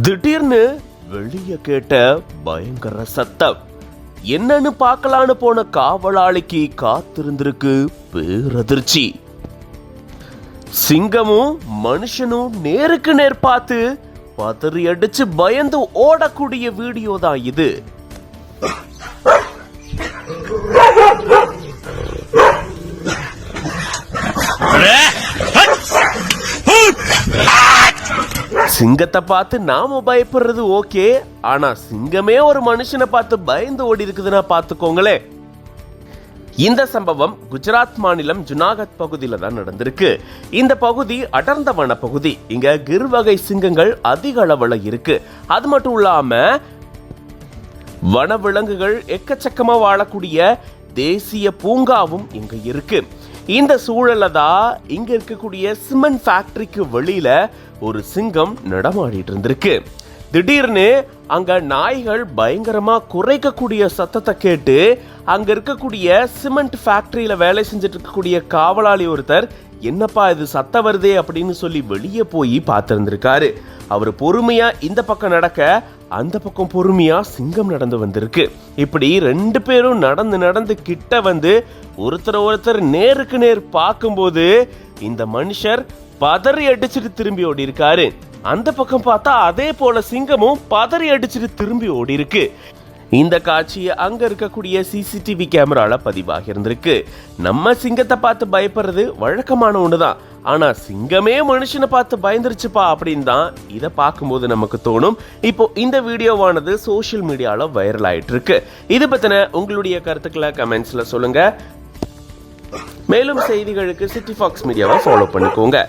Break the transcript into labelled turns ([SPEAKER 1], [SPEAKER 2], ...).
[SPEAKER 1] திடீர்னு வெளிய கேட்ட பயங்கர சத்தம். என்னன்னு பார்க்கலான்னு போன காவலாளிக்கு காத்திருந்திருக்கு பேரதிர்ச்சி. சிங்கமும் மனுஷனும் நேருக்கு நேர் பார்த்து பதறி அடிச்சு பயந்து ஓடக்கூடிய வீடியோ தான் இது. சிங்கத்தை பார்த்து நாம பயப்படுறது ஓகே, ஆனா சிங்கமே ஒரு மனுஷனை பார்த்து பயந்து ஓடி இருக்குதுன்னா பாத்துக்கோங்களே. இந்த சம்பவம் குஜராத் மாநிலம் ஜுனாகத் பகுதியில தான் நடந்திருக்கு. இந்த பகுதி அடர்ந்த வன பகுதி. இங்க கிர் வகை சிங்கங்கள் அதிக அளவுல இருக்கு. அது மட்டும் இல்லாம வனவிலங்குகள் எக்கச்சக்கமா வாழக்கூடிய தேசிய பூங்காவும் இங்க இருக்கு. இந்த சூழல்ல தான் இங்க இருக்கக்கூடிய சிமெண்ட் ஃபேக்டரிக்கு வெளியில ஒரு சிங்கம் நடமாடிட்டு இருந்திருக்கு. திடீர்னு அங்க நாய்கள் பயங்கரமா குறைக்கக்கூடிய சத்தத்தை கேட்டு அங்க இருக்கக்கூடிய சிமெண்ட் ஃபேக்டரியில வேலை செஞ்சுட்டு இருக்கக்கூடிய காவலாளி ஒருத்தர், என்னப்பா இது சத்தம் வருதே அப்படின்னு சொல்லி வெளியே போய் பார்த்திருந்திருக்காரு. அவர் பொறுமையா இந்த பக்கம் நடக்க, அந்த பக்கம் பொறுமையா சிங்கம் நடந்து வந்திருக்கு. இப்படி ரெண்டு பேரும் நடந்து கிட்ட வந்து ஒருத்தர் நேருக்கு நேர் பார்க்கும்போது இந்த மனுஷர் பதறி அடிச்சுட்டு திரும்பி ஓடி இருக்காரு. அந்த பக்கம் பார்த்தா அதே போல சிங்கமும் பதறி அடிச்சுட்டு திரும்பி ஓடி இருக்கு. இந்த காட்சியை அங்க இருக்கக்கூடிய சிசிடிவி கேமரால பதிவாகி இருந்திருக்கு. நம்ம சிங்கத்தை பார்த்து பயப்படுறது வழக்கமான ஒண்ணுதான், ஆனா சிங்கமே மனுஷனை பார்த்து பயந்துருச்சுப்பா அப்படின்னு தான் இதை பார்க்கும்போது நமக்கு தோணும். இப்போ இந்த வீடியோவானது சோசியல் மீடியால வைரல் ஆயிட்டு இருக்கு. இது பத்தின உங்களுடைய கருத்துக்களை கமெண்ட்ஸ்ல சொல்லுங்க. மேலும் செய்திகளுக்கு சிட்டி ஃபாக்ஸ் மீடியாவை ஃபாலோ பண்ணிக்கோங்க.